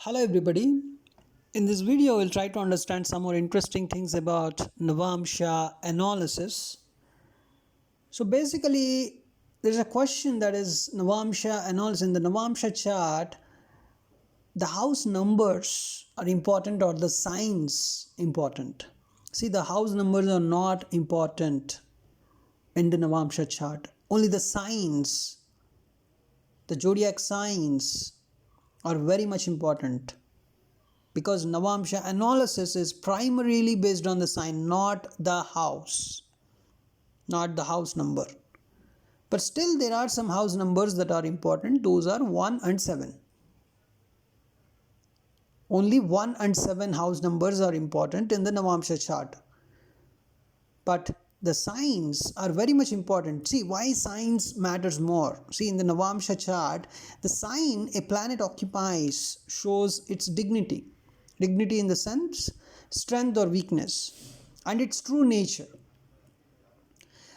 Hello everybody. In this video, we'll try to understand some more interesting things about Navamsha analysis. So basically, there's a question that is Navamsha analysis. In the Navamsha chart, the house numbers are important or the signs important. See, the house numbers are not important in the Navamsha chart. Only the signs, the zodiac signs are very much important. Because Navamsha analysis is primarily based on the sign, not the house number. But still there are some house numbers that are important. Those are 1 and 7. Only 1 and 7 house numbers are important in the Navamsha chart. But the signs are very much important. See, why signs matters more. See, in the Navamsha chart, the sign a planet occupies shows its dignity. Dignity in the sense, strength or weakness, and its true nature.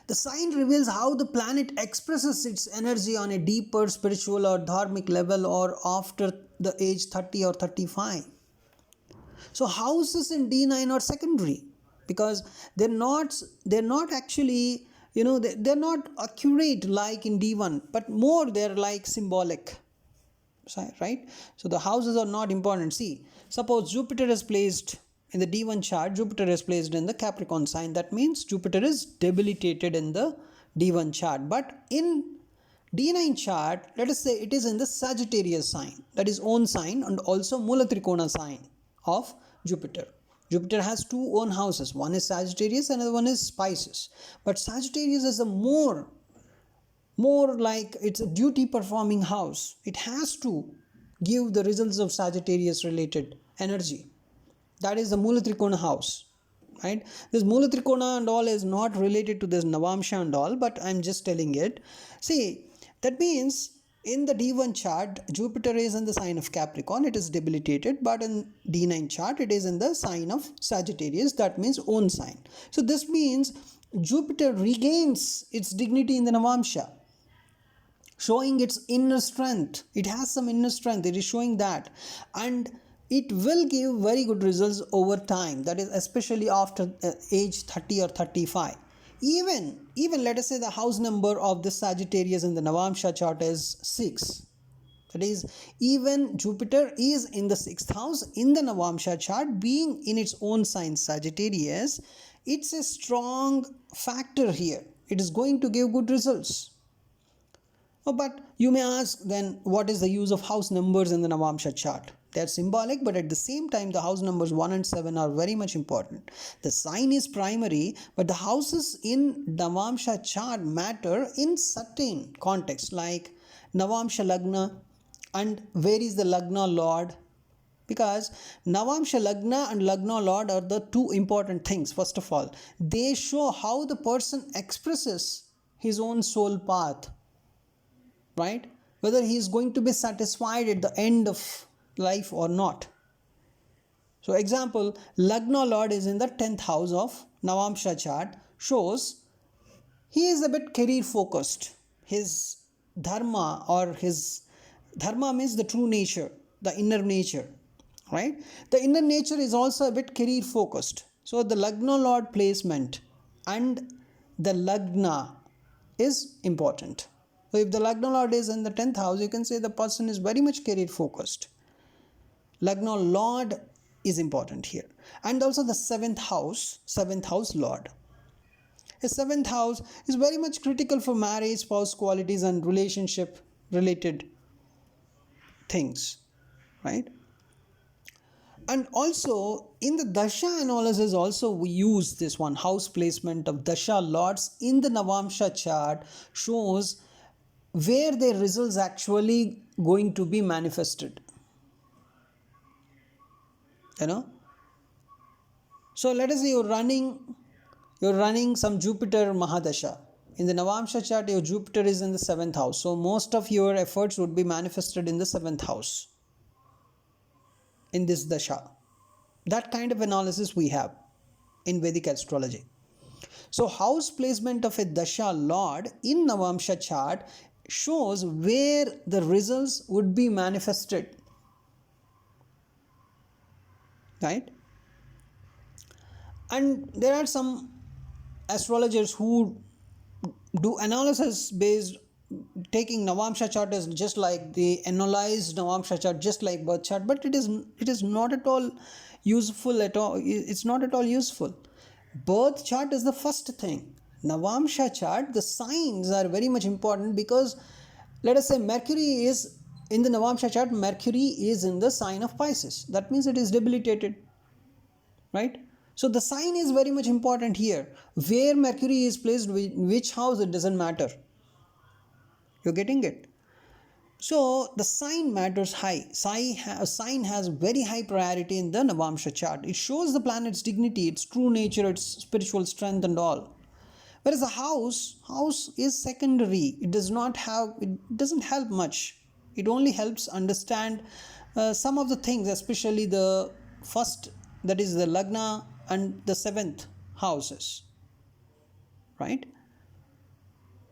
The sign reveals how the planet expresses its energy on a deeper spiritual or dharmic level or after the age 30 or 35. So houses in D9 are secondary because they're not actually, they're not accurate like in D1, but more they're like symbolic. Right? So the houses are not important. See, suppose Jupiter is placed in the D1 chart, Jupiter is placed in the Capricorn sign. That means Jupiter is debilitated in the D1 chart. But in D9 chart, let us say it is in the Sagittarius sign, that is own sign, and also Mula Trikona sign of Jupiter. Jupiter has two own houses. One is Sagittarius, another one is Pisces. But Sagittarius is a more like it's a duty performing house. It has to give the results of Sagittarius related energy. That is the Mula Trikona house, right? This Mula Trikona and all is not related to this Navamsha and all, but I'm just telling it. See, that means in the D1 chart, Jupiter is in the sign of Capricorn, it is debilitated, but in D9 chart, it is in the sign of Sagittarius, that means own sign. So this means Jupiter regains its dignity in the Navamsha, showing its inner strength. It has some inner strength. It is showing that. And it will give very good results over time. That is especially after age 30 or 35. Even let us say the house number of the Sagittarius in the Navamsha chart is 6. That is, even Jupiter is in the 6th house in the Navamsha chart, being in its own sign Sagittarius. It's a strong factor here. It is going to give good results. Oh, but you may ask then, what is the use of house numbers in the Navamsha chart? They are symbolic, but at the same time the house numbers 1 and 7 are very much important. The sign is primary, but the houses in Navamsha chart matter in certain contexts, like Navamsha Lagna and where is the Lagna Lord. Because Navamsha Lagna and Lagna Lord are the two important things. First of all, they show how the person expresses his own soul path. Right? Whether he is going to be satisfied at the end of life or not. So example, Lagna Lord is in the 10th house of Navamsha chart, shows he is a bit career focused. His dharma means the true nature, the inner nature, right? The inner nature is also a bit career focused. So the Lagna Lord placement and the Lagna is important. So if the Lagna Lord is in the 10th house, you can say the person is very much career focused. Lagna Lord is important here. And also the 7th house Lord. A 7th house is very much critical for marriage, spouse qualities and relationship related things, right? And also in the Dasha analysis also we use this one. House placement of Dasha Lords in the Navamsha chart shows where their results actually going to be manifested. So let us say you're running some Jupiter Mahadasha. In the Navamsha chart, your Jupiter is in the 7th house. So most of your efforts would be manifested in the 7th house in this Dasha. That kind of analysis we have in Vedic astrology. So house placement of a Dasha Lord in Navamsha chart shows where the results would be manifested. right? And there are some astrologers who do analysis based, taking Navamsha chart as just like the analyzed Navamsha chart, just like birth chart, but it is not at all useful at all. It's not at all useful. Birth chart is the first thing. Navamsha chart, the signs are very much important, because let us say Mercury is in the Navamsha chart, Mercury is in the sign of Pisces. That means it is debilitated, right? So the sign is very much important here. Where Mercury is placed, which house, it doesn't matter. You're getting it? So the sign matters high. Sign has very high priority in the Navamsha chart. It shows the planet's dignity, its true nature, its spiritual strength and all. Whereas a house is secondary. It doesn't help much. It only helps understand some of the things, especially the first, that is the Lagna, and the seventh houses, right?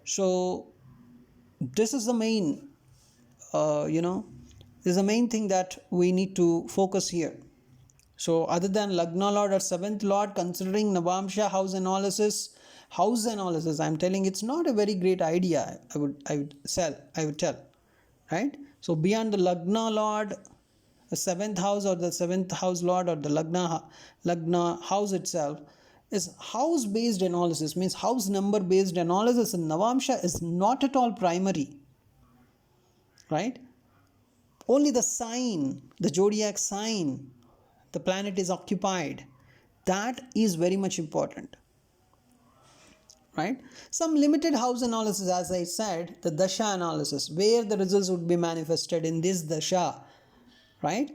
So this is the main, this is the main thing that we need to focus here. So other than Lagna Lord or seventh Lord, considering Navamsha house analysis, I'm telling, it's not a very great idea. I would tell, right? So beyond the Lagna Lord, the seventh house, or the seventh house Lord, or the Lagna house itself, is house based analysis, means house number based analysis in Navamsha is not at all primary, right? Only the sign, the zodiac sign, the planet is occupied, that is very much important, right? Some limited house analysis, as I said, the dasha analysis, where the results would be manifested in this dasha, right?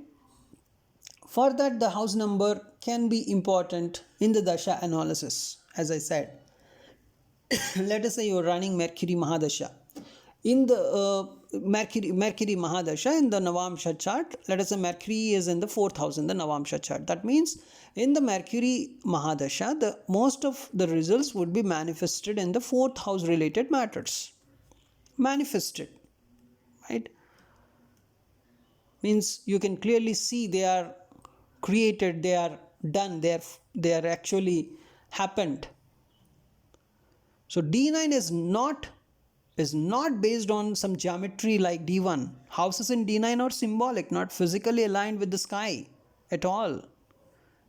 For that, the house number can be important in the dasha analysis, as I said. Let us say you are running Mercury Mahadasha. In the Mercury Mahadasha in the Navamsha chart, let us say Mercury is in the 4th house in the Navamsha chart. That means in the Mercury Mahadasha, the most of the results would be manifested in the 4th house related matters. Manifested, right? Means you can clearly see they are created, they are done, they are actually happened. So D9 is not based on some geometry like D1. Houses in D9 are symbolic, not physically aligned with the sky at all.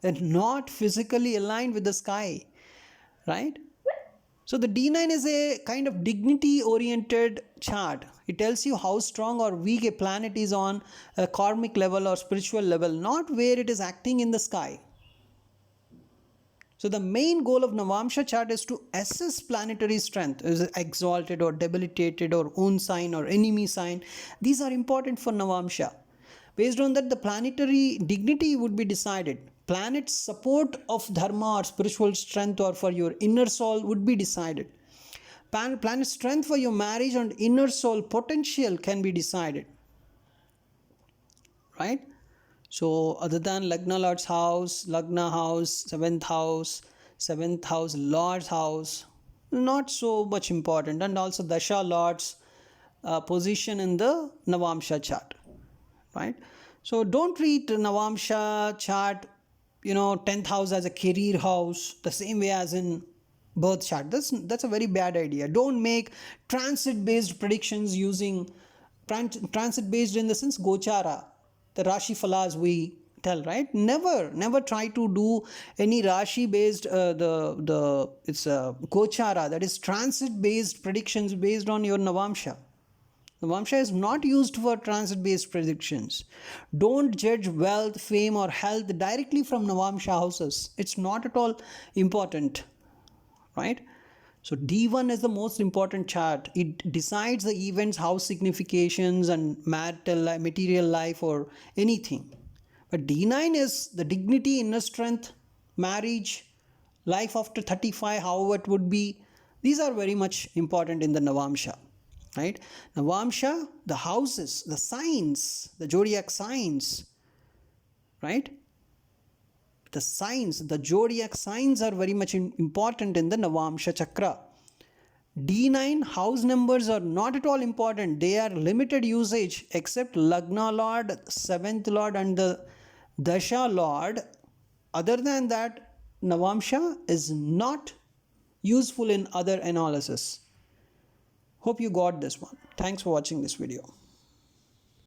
They're not physically aligned with the sky, right? So the D9 is a kind of dignity oriented chart. It tells you how strong or weak a planet is on a karmic level or spiritual level, not where it is acting in the sky. So the main goal of Navamsha chart is to assess planetary strength. Is it exalted or debilitated or own sign or enemy sign? These are important for Navamsha. Based on that, the planetary dignity would be decided. Planet's support of dharma or spiritual strength or for your inner soul would be decided. Planet strength for your marriage and inner soul potential can be decided, right? So other than Lagna Lord's house, Lagna house, 7th house, Lord's house, not so much important. And also Dasha Lord's position in the Navamsha chart, right? So don't treat Navamsha chart, 10th house as a career house, the same way as in birth chart. That's a very bad idea. Don't make transit based predictions using transit based in the sense Gochara, the Rashi Falas we tell, right? Never try to do any Rashi based it's Gochara, that is transit based predictions based on your Navamsha. Navamsha is not used for transit based predictions. Don't judge wealth, fame or health directly from Navamsha houses. It's not at all important, right? So D1 is the most important chart. It decides the events, house significations and material life or anything. But D9 is the dignity, inner strength, marriage, life after 35, however it would be. These are very much important in the Navamsha, right? Navamsha, the houses, the signs, the zodiac signs, right? The signs, the zodiac signs are very much important in the Navamsha chakra. D9 house numbers are not at all important. They are limited usage except Lagna Lord, 7th Lord and the Dasha Lord. Other than that, Navamsha is not useful in other analysis. Hope you got this one. Thanks for watching this video.